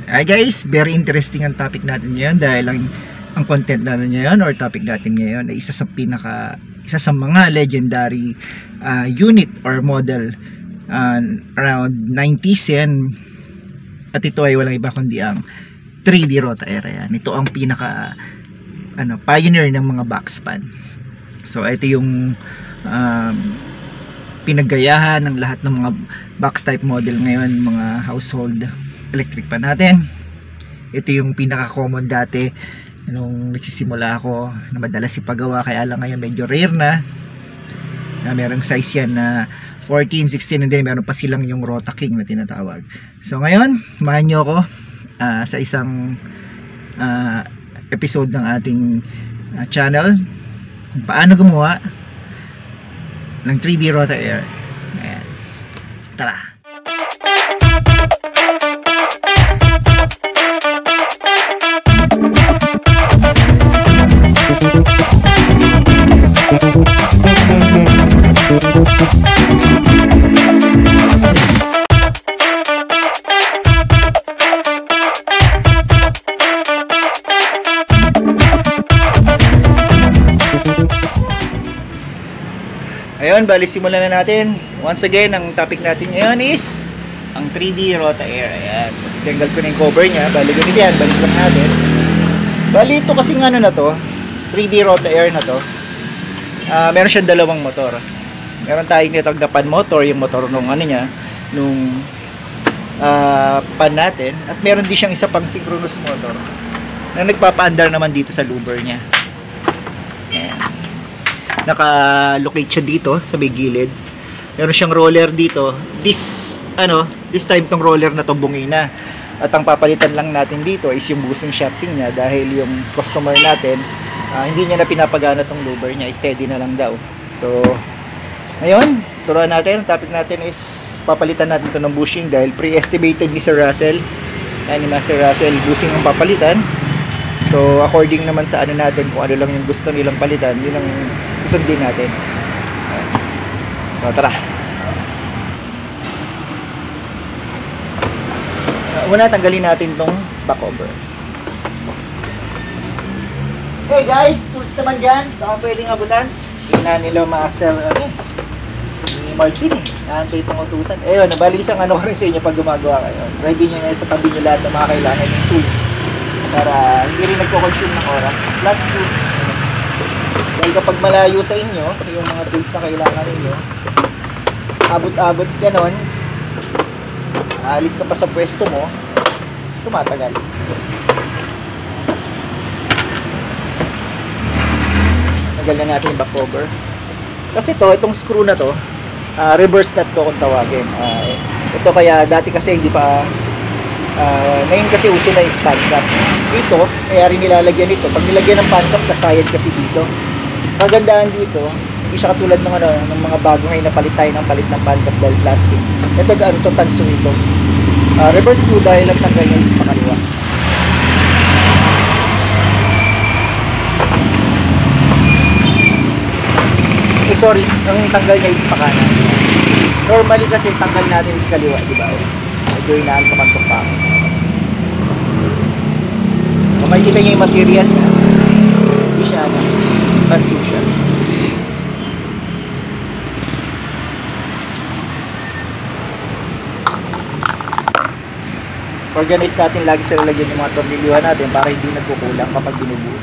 Hi guys, very interesting ang topic natin ngayon dahil ang content natin ngayon or topic natin ngayon ay isa sa mga legendary unit or model around 90s yan. At ito ay walang iba kundi ang 3D Rotair. Yan. Ito ang pinaka pioneer ng mga backspan. So ito yung pinaggayahan ng lahat ng mga box type model ngayon, mga household electric pan natin. Ito yung pinaka common dati nung nagsisimula ako na madalas ipagawa, kaya lang ngayon medyo rare na merong size yan na 14, 16, and then meron pa silang yung Rota King na tinatawag. So ngayon, mahan nyo ako sa isang episode ng ating channel kung paano gumawa ng 3D Rotair. Ayan. Tara! Ayun, bali simulan na natin. Once again, ang topic natin ngayon is ang 3D Rotair. Ayan, tanggal ko na yung cover nya. Bali ganito yan, balik lang natin. Bali ito kasing ano na to, 3D Rotair na to, meron siyang dalawang motor. Meron tayong nitawag na pan motor, yung motor nung nung pan natin. At meron din siyang isa pang synchronous motor na nagpapaandar naman dito sa looper nya. Ayan. Naka-locate siya dito sa may gilid. Meron siyang roller dito. This time tong roller na to bungi na. At ang papalitan lang natin dito is yung bushing shafting niya dahil yung customer natin hindi niya na pinapagana tong lubber niya, steady na lang daw. So ngayon, turuan natin. Ang topic natin is papalitan natin to ng bushing dahil pre-estimated ni Sir Russell, ni Master Russell, bushing ang papalitan. So according naman sa natin, kung ano lang yung gusto nilang palitan, yun ang susundin natin. So tara. Una tanggalin natin tong back cover. Hey guys, tools naman dyan. Baka pwedeng abutan. Hindi na nila master ni Martin naantay itong utusan. Ayun, nabalisang ko rin sa inyo pag gumagawa kayo. Ready nyo na sa tabi nyo lahat ng mga kailangan yung tools para hindi rin nagko-consume ng oras. Flat screw. Dahil kapag malayo sa inyo yung mga tools na kailangan ninyo, abot-abot ganon, alis ka pa sa pwesto mo, tumatagal. Tagal na natin yung back cover. Kasi itong screw na to, reverse nut to kung tawagin. Ito kaya dati kasi hindi pa, ngayon kasi uso na yung span cap. Dito, kaya rin nilalagyan ito. Pag nilagyan ng pan cap, sasayad kasi dito. Magandaan dito, hindi siya katulad ng mga bago ngayon na palit tayo ng pan cap dahil plastic. Ito to tanso ito. Reverse screw dahil ang tanggal niya is pakaliwa. Sorry, ang tanggal niya is pakanan. Normally kasi tanggal natin is kaliwa, di ba? Medyo inaantok-antok pa ako. Kung makikita niyo yung material niya, hindi siya tanso siya. Organize natin lagi sa lalagyan yung mga tornilyuhan natin para hindi nagkukulang kapag binubuo.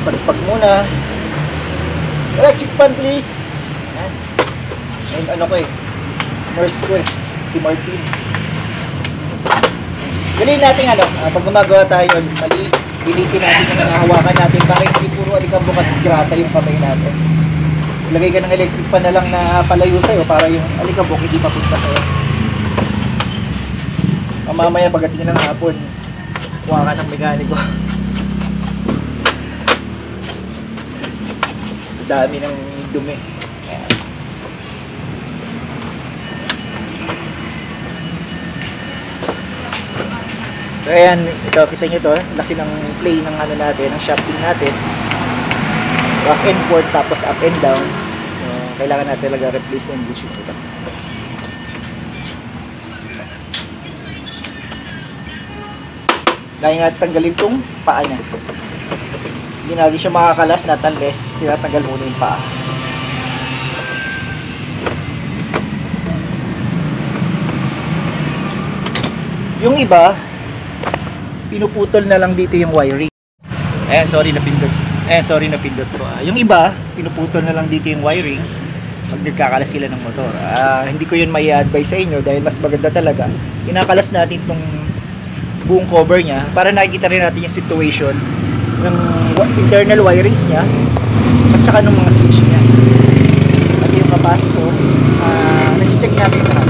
Pagpag muna. Electric pan please. Ayan. Ko nurse ko si Martin. Galing natin pag gumagawa tayo, bilisin natin yung mga hawakan natin para hindi puro alikabok at grasa yung kamay natin. Ilagay ka ng electric pan na lang na palayo sa'yo para yung alikabok hindi papunta sa'yo. Mamaya pagdating ng hapon, kuha ka ng mekaniko. Sa dami ng dumi. Ayan. So ayan, ito kita nyo to, laki ng play ng natin, ng shafting natin. back and forth tapos up and down. So, kailangan natin talaga replace na yung bushing nito. Dahil nga tanggalin tong paa niya. Hindi natin siya makakalas not unless tinatanggal muna yung paa. Yung iba, pinuputol na lang dito yung wiring. Sorry napindot ko. Yung iba, pinuputol na lang dito yung wiring pag nagkakalas sila ng motor. Hindi ko yun may advise sa inyo dahil mas maganda talaga. Kinakalas natin tong buong cover niya para nakikita rin natin yung situation ng internal wirings niya at saka ng mga switch niya. Pati yung capacitor, nag-check natin lahat.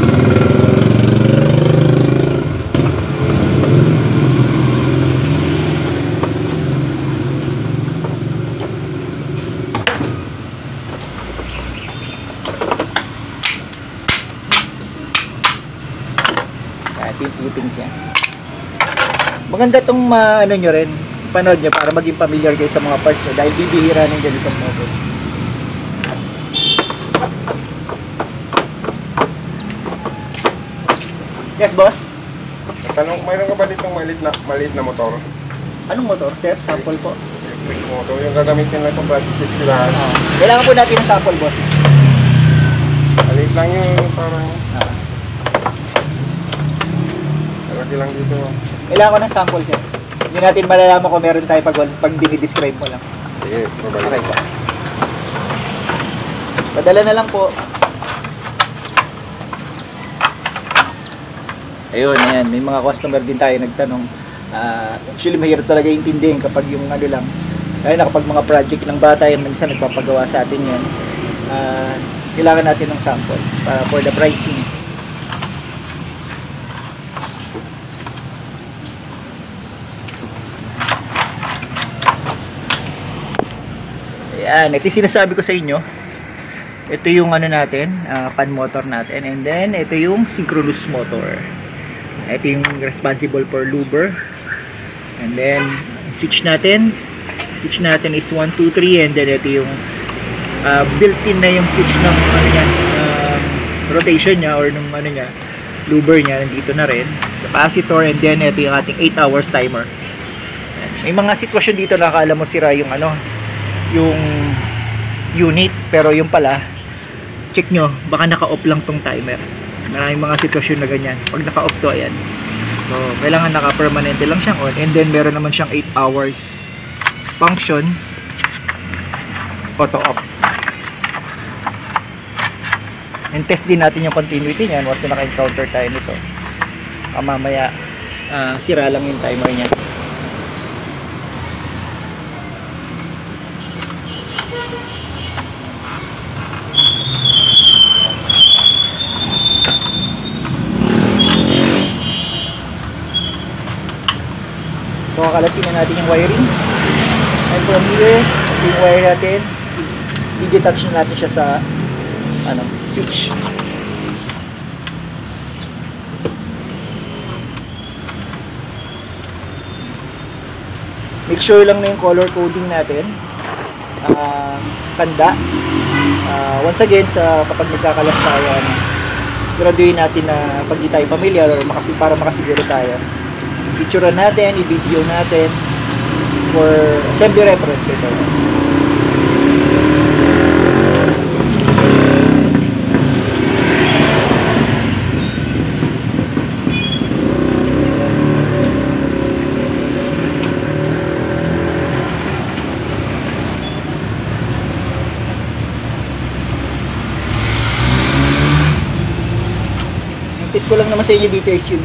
Yung puttings yan. Maganda itong ano nyo rin, panood nyo para maging familiar kayo sa mga parts nyo dahil bibihira ng ganitong motor. Yes, boss? Tanong, mayroon ka ba ditong maliit na motor? Anong motor, sir? Sample po. Electric motor, yung gagamitin lang itong project sa eskwelahan. Kailangan po natin ng sample, boss. Maliit lang yung parang... Lagi lang dito. Kailangan ko ng sample, sir. Hindi natin malalaman kung meron tayo pag dinidescribe mo lang. Sige, babalik. Okay po. Padala na lang po. Ayun, ayan. May mga customer din tayo nagtanong. Actually, mahirap talaga intindihin kapag yung ano lang. Kaya na kapag mga project ng bata, yung minsan nagpapagawa sa atin yan. Kailangan natin ng sample para for the pricing. Ayan, ito yung sinasabi ko sa inyo. Ito yung ano natin, pan motor natin. And then, ito yung synchronous motor. Ito yung responsible for lubber. And then, switch natin. Switch natin is 1, 2, 3. And then, ito yung built-in na yung switch ng ano niya, rotation niya or ng ano niya, lubber niya. Nandito na rin. Capacitor. And then, ito yung ating 8 hours timer. Ayan. May mga sitwasyon dito na akala mo sira yung ano, yung unit, pero yung pala check nyo, baka naka-off lang tong timer. Maraming mga sitwasyon na ganyan pag naka-off to, ayan. So kailangan naka-permanente lang siyang on, and then meron naman siyang 8 hours function auto off. And test din natin yung continuity niyan once na naka-encounter tayo nito. Mamaya sira lang yung timer niya. So kakalasin na natin yung wiring. And from here, yung wire natin, i-detach na natin siya sa ano, switch. Make sure lang na yung color coding natin kanda. Once again, kapag magkakalas tayo, siguraduhin natin na pag di tayo familiar or para makasiguro tayo, picturean natin, i-video natin for assembly reference ito. Yung tip ko lang naman sa inyo dito is yung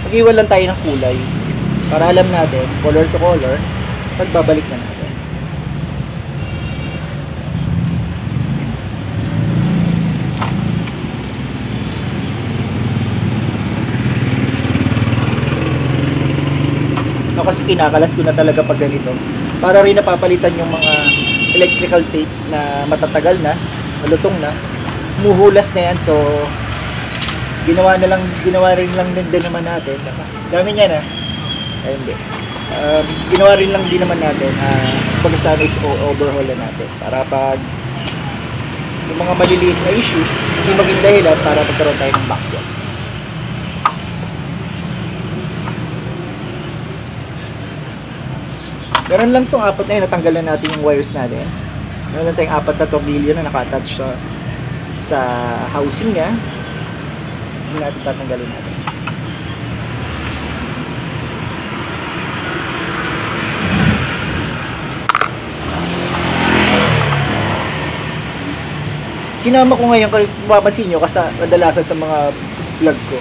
mag-iwan lang tayo ng kulay para alam natin, color to color, pagbabalik na natin. No, kasi kinakalas ko na talaga pag ganito para rin napapalitan yung mga electrical tape na matatagal na, malutong na, muhulas na yan. So ginawa rin lang din naman natin. Dami niya na. Ay, hindi. Ginawa rin lang din naman natin, pag sana is overhaul na natin para pag yung mga maliliit na issue hindi maging dahilan para magkaroon tayo ng backlog. Meron lang tong apat na yun, natanggal na natin yung wires natin. Meron lang tayong apat na tornilyo na naka-attach sa housing niya. Hindi natin tatanggalin natin. Sinama ko ngayon, kung mapapansin nyo, kasi kadalasan sa mga vlog ko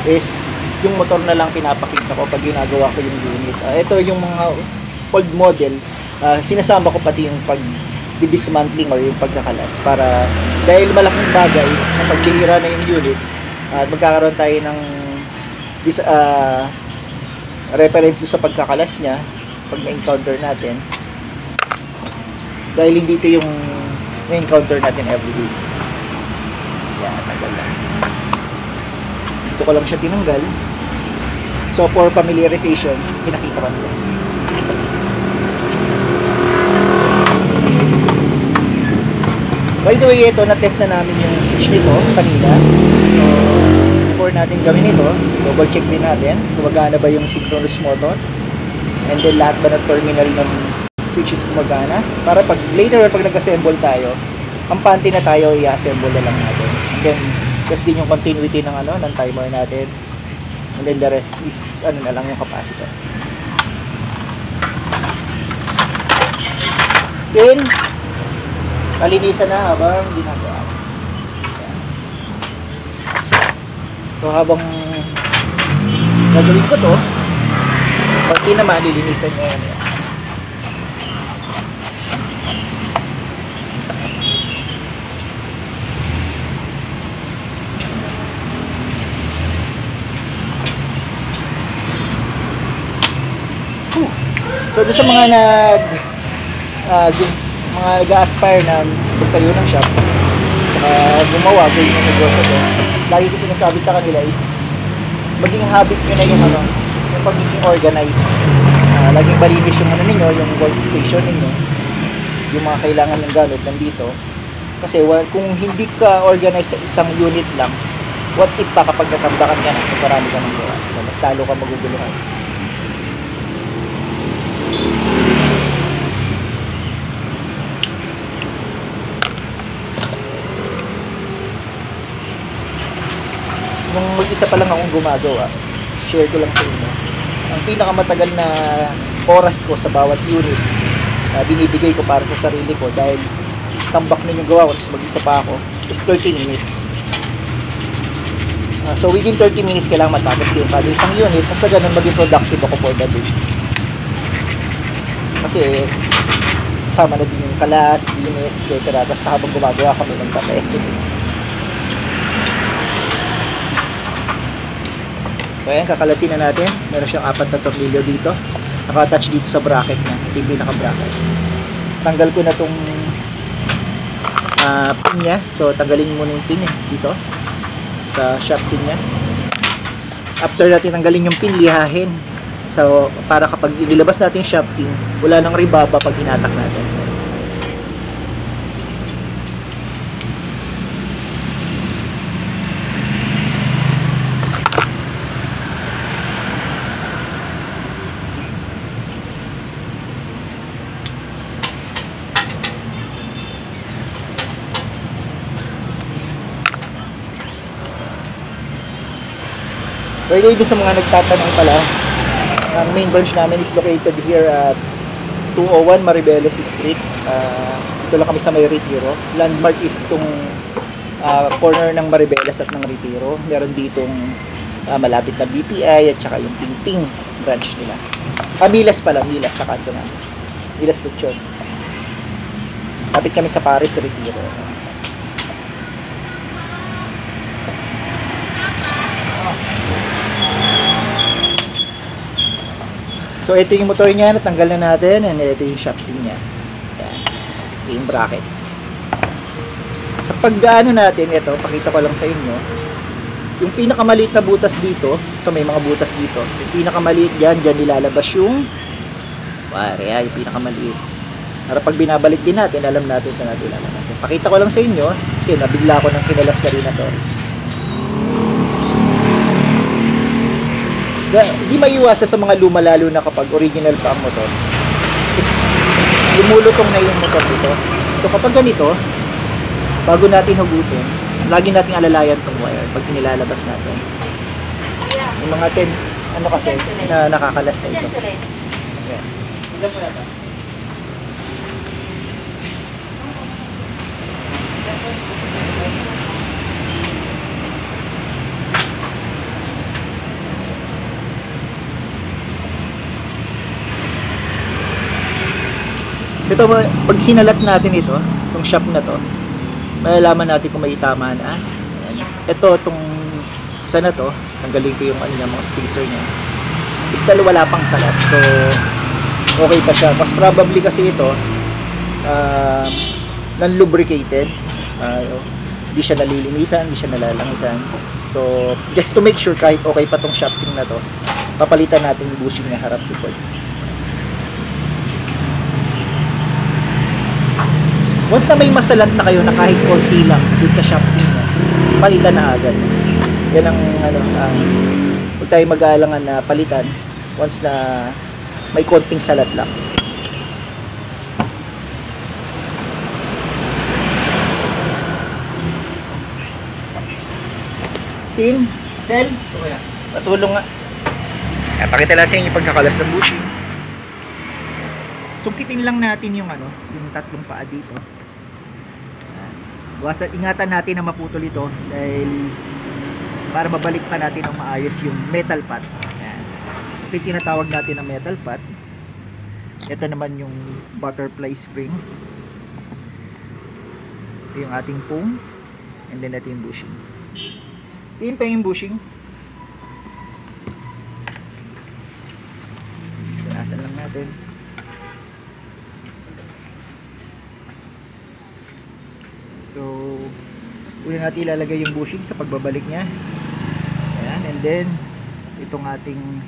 is yung motor na lang pinapakita ko pag ginagawa ko yung unit. Ito yung mga old model, sinasama ko pati yung pag-dismantling or yung pagkakalas para dahil malaking bagay na pagbihira na yung unit at magkakaroon tayo ng reference sa pagkakalas niya pag na-encounter natin, dahil hindi ito yung na-encounter natin everyday. Yan, tagal lang. Dito ko lang siya tinanggal. So for familiarization, pinakita ko na sa inyo. By the way, ito, na-test na namin yung switch nito kanina. So, before natin gawin ito, double check din natin, gumagana ba yung synchronous motor, and then lahat ba ng terminal ng switches gumagana, para pag later pag nag-assemble tayo, kampante na tayo, i-assemble na lang natin. And then, just din yung continuity ng ng timer natin. And then the rest is, na lang yung capacitor. Then, kalinisan na habang ginagawa. So habang gagawin ko to, pati naman lilinisan niya yan. So doon sa mga mga nag-aspire na magtayo ng shop, gumawa, gawin yung negosyo ko, lagi ko sinasabi sa kanila is maging habit nyo na yung yung pagiging organized. Laging malinis yung ninyo, yung workstation ninyo, yung mga kailangan ng gamit nandito. Kasi kung hindi ka organized sa isang unit lang, what if pa kapag natambakan ka na kung marami ka ng gawa, so mas talo ka maguguluhan. Nung mag-isa pa lang akong gumagawa, share ko lang sa inyo. Ang pinakamatagal na oras ko sa bawat unit, binibigay ko para sa sarili ko dahil tambak na yung gawa ko, tapos mag-isa pa ako, is 30 minutes. So within 30 minutes kailangan matapos ko yung kada isang unit, at sa ganun maging productive ako for the day. Kasi kasama na din yung kalas, linis, etc. Tapos habang gumagawa kami ng data-estimate. So ayan, kakalasin na natin. Meron siyang 4 na tornilyo dito. Naka-attach dito sa bracket niya. Ito yung pinaka-bracket. Tanggal ko na itong pin niya. So tanggalin muna yung pin dito sa shop pin niya. After natin tanggalin yung pin, lihahin. So para kapag ililabas natin yung shop pin, wala nang ribaba pag hinatak natin. By the way, sa mga nagtatanong pala, ang main branch namin is located here at 201 Maribeles Street. Dito lang kami sa may Retiro. Landmark is itong corner ng Maribeles at ng Retiro. Meron ditong malapit na BPI at saka yung Pingping branch nila. Milas pala, Milas sa kanto namin. Milas Lechon. Lapit kami sa Paris, Retiro. So ito yung motor niya, natanggal na natin, and ito yung shafting niya. Yan. Ito yung bracket. Sa paggaano natin, ito, pakita ko lang sa inyo. Yung pinakamaliit na butas dito, ito may mga butas dito. Yung pinakamaliit dyan nilalabas yung wire. Yung pinakamaliit. Para pag binabalik din natin, alam natin saan natin ilalabas. Pakita ko lang sa inyo, kasi nabigla ako ng kinalas kanina, sorry. Di maiwasan sa mga luma, lalo na kapag original pa ang motor, is lumulutong na yung motor dito. So kapag ganito, bago natin hugutin, lagi nating alalayan tong wire pag inilalabas natin. Yung mga 10, ano kasi, na nakakalas na ito. Ayan. Ito, pag sinalat natin ito, itong shop na to, malalaman natin kung may tama na. Ito, itong isa na to, tanggalin ko yung ano niya, mga spacer niya. Still wala pang salat, so okay pa siya. Mas probably kasi ito, non-lubricated, hindi siya nalilinisan, hindi siya nalalangisan. So, just to make sure kahit okay pa tong shafting na to, papalitan natin yung bushing niya harap likod. Once na may masalat na kayo na kahit konti lang dun sa shafting niya, palitan na agad. Yan ang ano, huwag tayo mag-aalangan na palitan once na may konting salat lang. Tin, Sel, patulong nga. Pakita lang sa inyo yung pagkakalas ng bushing. Sukitin lang natin yung ano, yung tatlong paa dito. Ingatan natin na maputol ito dahil para mabalik pa natin ang maayos yung metal pot. Ayan. Ito yung tinatawag natin na metal pot. Ito naman yung butterfly spring. Ito yung ating foam. And then ito yung bushing. Tingin pa yung bushing. Punasan lang natin. So, una natin ilalagay yung bushing sa pagbabalik niya. Ayan, and then itong ating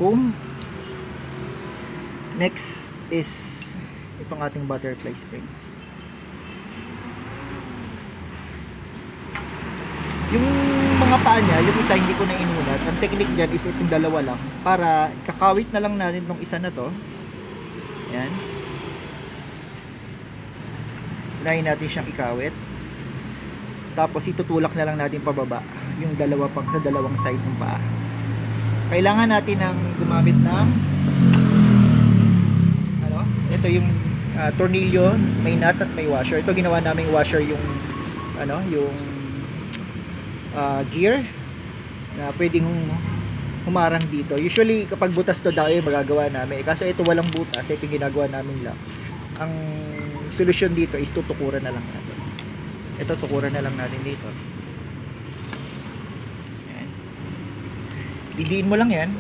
foam. Next is itong ating butterfly spring. Yung mga paa niya, yung isa hindi ko na inulat. Ang technique dyan is itong dalawa lang. Para kakawit na lang natin itong isa na to. Ayan. Unahin natin siyang ikawit. Tapos itutulak na lang natin pababa yung dalawa pang sa dalawang side ng paa. Kailangan natin ng gumamit ng ano, ito yung tornilyo, may nut at may washer. Ito ginawa naming washer yung ano, yung gear na pwedeng humarang dito. Usually kapag butas to daw magagawa namin. Kasi ito walang butas, ito ginagawa namin lang. Ang solusyon dito is tutukuran na lang natin. Ito tukuran na lang natin dito. Ayan. Didiin mo lang yan.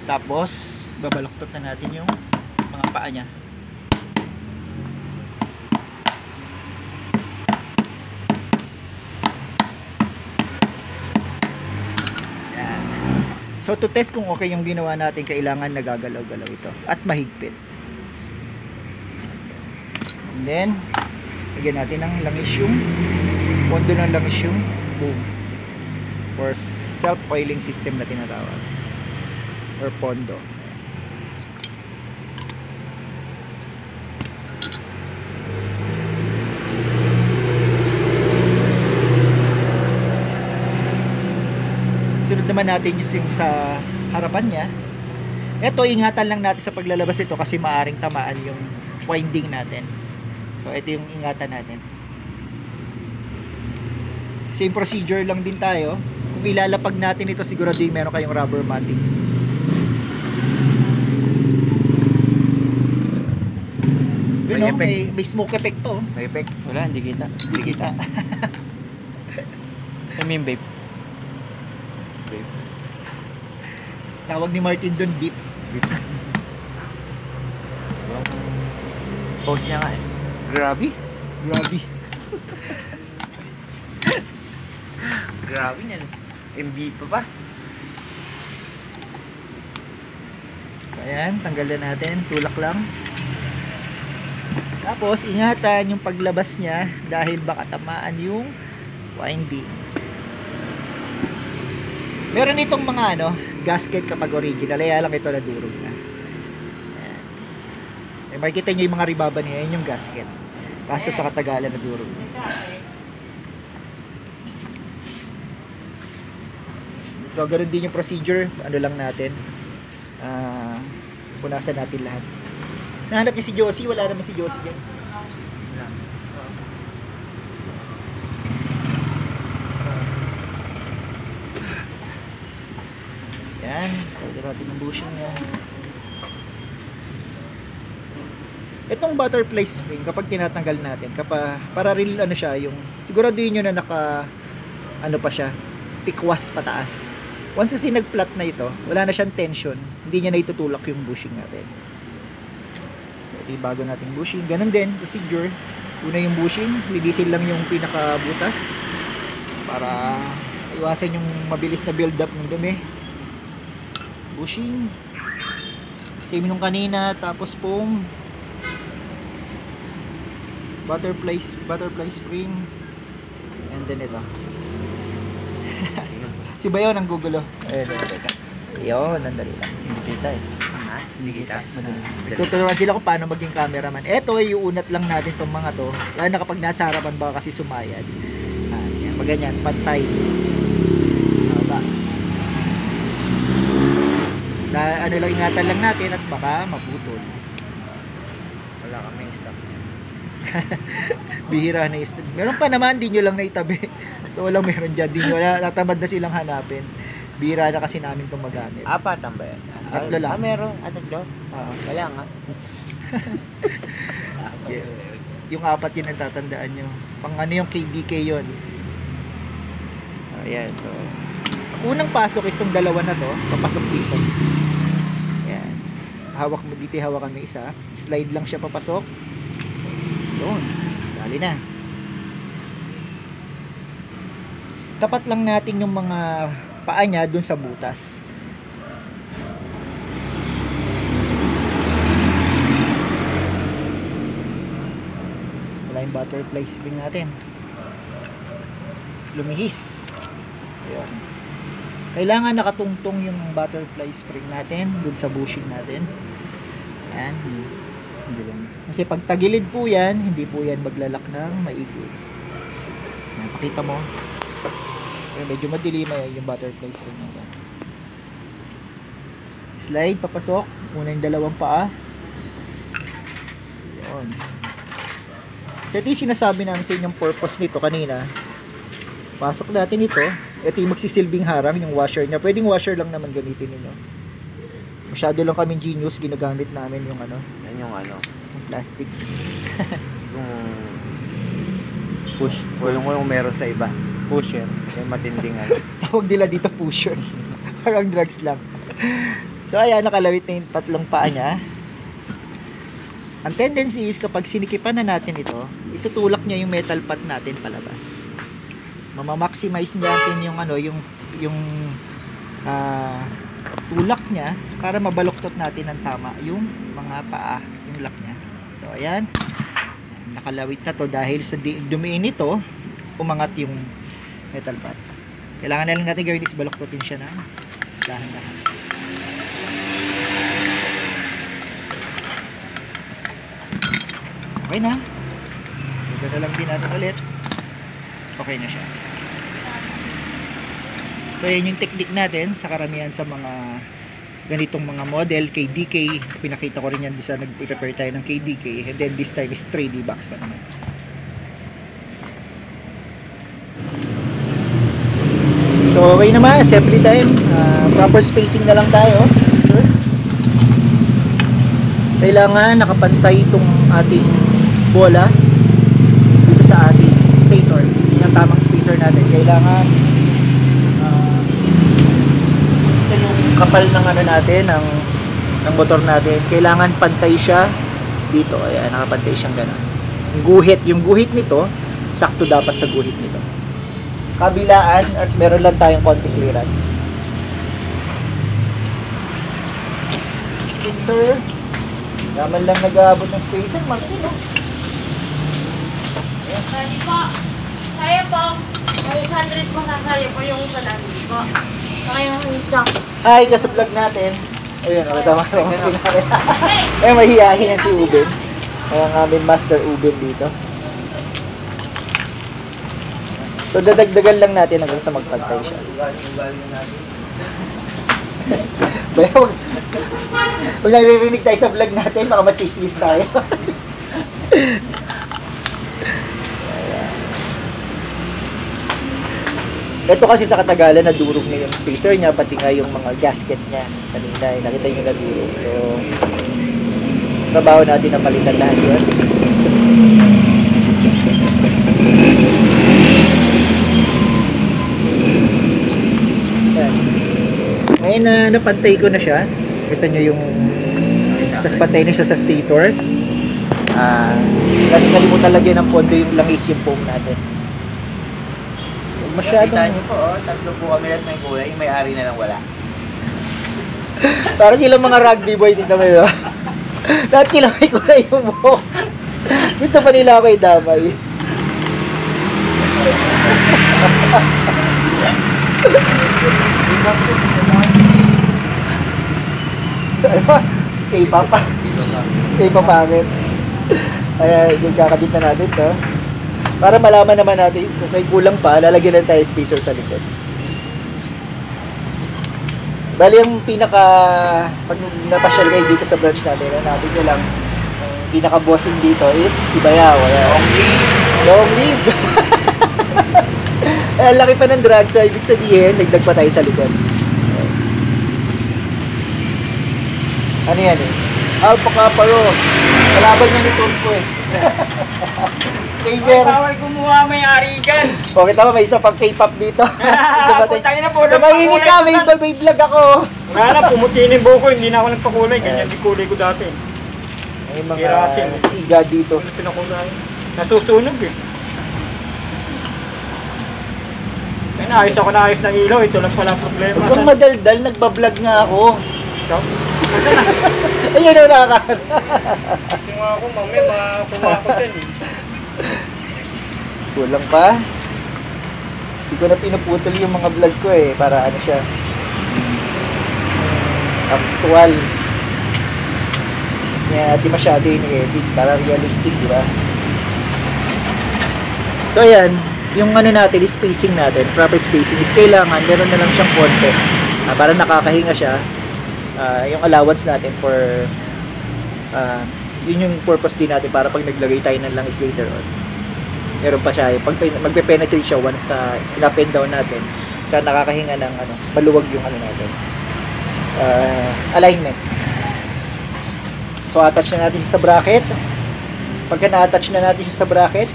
Tapos babaluktot na natin yung mga paa niya. So to test kung okay yung ginawa natin, kailangan nagagalaw-galaw ito at mahigpit. And then lagyan natin ng langis yung pondo ng langis yung boom or self-oiling system na tinatawag or pondo. Sunod naman natin yung sa harapan niya. Ito, ingatan lang natin sa paglalabas ito kasi maaring tamaan yung winding natin. So ito yung ingatan natin. Same procedure lang din tayo. Kung ilalapag natin ito, sigurado yung meron kayong rubber matting. May smoke effect to. May effect? Wala, hindi kita. Hindi kita. I mean, babe. Tawag ni Martin doon, beep. Post niya nga eh. Grabe. Grabe. Grabe yan. MB pa. Ayan, tanggalan natin, tulak lang. Tapos ingatan yung paglabas niya dahil baka tamaan yung winding. Meron itong mga gasket kapag original, kaya lang ito nadurog na. Ayan. Eh, makikita nyo yung mga ribaba niya, yun yung gasket. Kaso sa katagalan nadurog na. So ganoon din yung procedure, lang natin. Punasan natin lahat. Nahanap niya si Josie, wala naman si Josie dyan. Yan, pwede natin yung bushing niya. Itong butterfly spring, kapag tinatanggal natin, para rin siya, yung siguraduhin nyo na pa siya, tikwas pataas. Once kasi nag-flat na ito, wala na siyang tension, hindi niya na itutulak yung bushing natin. Ito yung bago nating bushing. Ganun din, procedure. Una yung bushing, linisin lang yung pinakabutas para iwasan yung mabilis na build up ng dumi. Bushing. Same nung kanina, tapos foam. Butterfly spring. And then ito. Si Bayon ang gugulo. Ayun, nandali lang. Hindi kita eh. Hindi kita. Tuturuan sila kung paano maging cameraman. Eto ay iunat lang natin tong mga to. Lalo na kapag nasa harapan ba kasi sumayad. Yan, maganyan, pantay. Ba? Lang ingatan lang natin at baka maputol. Wala kami stock. Bihira na stock. Meron pa naman, di nyo lang naitabi. So walang meron dyan. Di nyo, natamad na silang hanapin. Bihira na kasi namin itong magamit. Apat ang ba yan? Tatlo lang. Meron. Tatlo? Wala nga. Yung apat yun ang tatandaan nyo. Pang yung KDK yun. Ayan, so unang pasok is itong dalawa na to. Papasok dito. Ayan. Hawak mo dito, hawakan mo isa. Slide lang siya papasok. Doon. Dali na. Tapat lang natin yung mga paa niya dun sa butas. Wala yung butterfly spring natin. Lumihis. Ayan. Kailangan nakatungtong yung butterfly spring natin dun sa bushing natin. Ayan. Kasi pag tagilid po yan, hindi po yan maglalak ng maigi. Ayan, pakita mo. Medyo madilim yung butterfly spring natin. Slide, papasok. Una yung dalawang paa. Yun. So ito yung sinasabi namin sa inyong purpose nito kanina. Pasok natin ito. Ito yung magsisilbing harang, yung washer niya. Pwedeng washer lang naman gamitin ninyo. Masyado lang kami genius, ginagamit namin yung Yan yung yung plastic. Yung push. Walang meron sa iba. Pusher. Yung matinding Tawag nila dito pusher. Parang drugs lang. So ayan, nakalawit na yung tatlong paa niya. Ang tendency is kapag sinikipan na natin ito, itutulak niya yung metal pot natin palabas. Mamamaximize natin yung yung tulak niya para mabaluktot natin ng tama yung mga paa, yung lock niya. So ayan, nakalawit na to dahil sa dumiin nito, umangat yung metal pot. Kailangan na lang natin gawin is baluktotin siya na dahan-dahan. Okay na. Ito na lang din natin ulit. Okay na siya. So yan yung technique natin sa karamihan sa mga ganitong mga model, KDK. Pinakita ko rin yan sa nag-prepare tayo ng KDK. And then this time is 3D box pa naman. So okay naman, assembly time. Proper spacing na lang tayo. Spacer. Kailangan nakapantay itong ating bola dito sa ating stator. Yung tamang spacer natin. Kailangan ito yung kapal ng natin, ng motor natin. Kailangan pantay siya dito. Ayan, nakapantay siyang gano'n. yung guhit nito, sakto dapat sa guhit nito. Kabilaan, as meron lang tayong konting clearance. Spacer. Naman lang nag-aabot ng spacer, makikita. Sorry po. Saya po. 500 po kakaya po yung salami po. Saka yung junk. Hi, ka sa vlog natin. Ayun, kasama ko ang pinakari. Eh, mahihahin yan si Uben. Ang aming master Uben dito. So, dadagdagan lang natin hanggang sa magpantay siya. Bayaw, pag naririnig tayo sa vlog natin, baka machismis tayo. Ito kasi sa katagalan, nadurog na yung spacer niya, pati nga yung mga gasket niya. Kanina, nakita nyo nadurog. So, trabaho natin na palitan lahat yun. Yan. Ngayon na napantay ko na siya. Kita nyo yung pantay na siya sa stator. Kalimutan lagyan ng pondo yung langis yung foam natin. Masyadong... Kita niyo po, tatlo po kami lahat may kulay, yung may-ari na lang wala. Para silang mga rugby boy, tingnan mo yun. Lahat sila may kulay yung buhok. Gusto pa nila ako idamay. K-pop. K-pop pangit. Kaya yung kakabit na natin to. Para malaman naman natin kung may kulang pa, lalagyan lang tayo spacer sa likod. Bali yung pag napasyal kayo dito sa branch namin, hanapin nyo lang ang pinaka-bossing dito is si Bayaw. Long live! Eh, laki pa ng drag, so ibig sabihin, nagdag pa tayo sa likod. Ano yan eh? Alpacaparo. Kalaban niya ni Turco eh. Spacer. Bawal kumuha may-ari dyan. O, kita mo, may isa pang K-pop dito. Putang ina po. Namahilig ka, may vlog ako. Nga na, pumutin yung buko. Hindi na ako nagpakulay. Ganyan di kulay ko dati. May mga Kirasin. siga dito. Ano pinakulay? Nasusunog eh. Ay, naayos ako na ayos ng ilaw. Ito lang pala ang problema. Huwag kang madaldal, nagbablog nga ako. Ikaw? Nasaan na? Ayun o, nakakaroon. Yung mga ako, mamaya, makakuha ko dyan eh. Kulang pa. Hindi ko na pinuputol yung mga vlog ko eh. Para ano siya. Actual. Hindi natin masyado ini-edit. Para realistic, di ba? So ayan. Yung ano natin, spacing natin, proper spacing is kailangan, meron na lang siyang konti. Para nakakahinga siya. Yung allowance natin for yun yung purpose din natin para pag naglagay tayo ng langis later on. Meron pa siya, pag magpe-penetrate siya once na in-up and down natin, kaya nakakahinga ng ano, maluwag yung ano natin. Alignment. So attach na natin siya sa bracket. Pagka na-attach na natin siya sa bracket,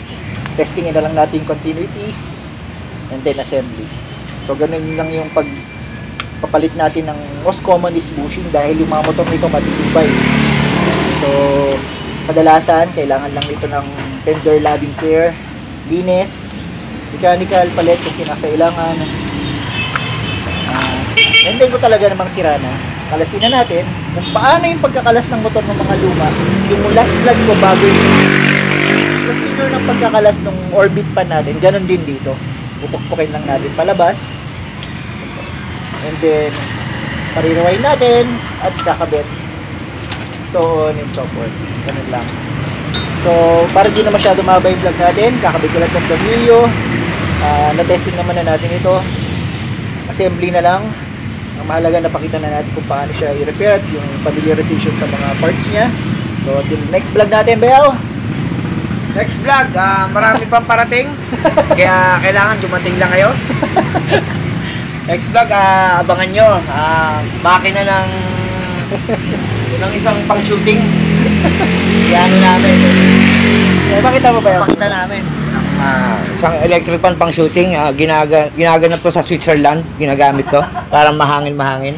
testingin na lang natin yung continuity and then assembly. So ganun lang yung papalit natin ng most common is bushing dahil yung mga motor nito matitibay. So kadalasan kailangan lang nito ng tender loving care, linis, mechanical palit kung kinakailangan. And then ko talaga namang sira na, kalasin na natin kung paano yung pagkakalas ng motor ng mga luma. Yung last vlog ko bago yung procedure ng pagkakalas ng orbit pan natin, ganun din dito. Pupukpukin lang natin palabas. And then, parirewind natin at kakabit. So on and so forth. Ganun lang. So, para di na masyado mahaba yung vlog natin, kakabit ko lang ng tornilyo. Na-testing naman na natin ito. Assembly na lang. Ang mahalaga, napakita na natin kung paano siya i-repair at yung familiarization sa mga parts niya. So, until next vlog natin, Bayaw! Next vlog, marami pang parating. Kaya kailangan dumating lang kayo. Next vlog, abangan nyo. Makina ng isang pang-shooting. Iano namin. Pakita mo ba yun? Pakita namin. Isang electric pan pang-shooting. Ginaganap to sa Switzerland. Ginagamit to. Para mahangin-mahangin.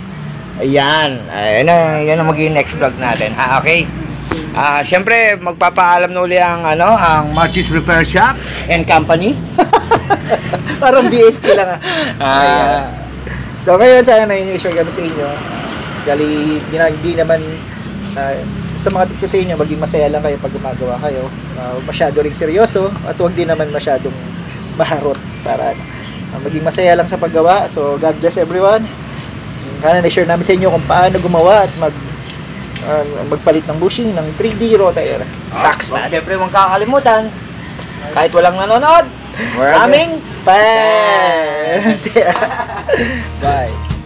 Ayan. Yan ang magiging next vlog natin. Okay. Siyempre, magpapaalam na uli ang, ang Marchis Repair Shop and Company. Parang BST lang So ngayon sana na-share kami sa inyo. Gali, di naman sa mga tip ko sa inyo, maging masaya lang kayo pag gumagawa kayo. Masyado ring seryoso at huwag din naman masyadong maharot para maging masaya lang sa paggawa. So God bless everyone. Kana na-share namin sa inyo kung paano gumawa at magpalit ng bushing ng 3D Rotair Taxman. Siyempre, huwag kakalimutan, kahit walang nanonood, maraming fans! Bye!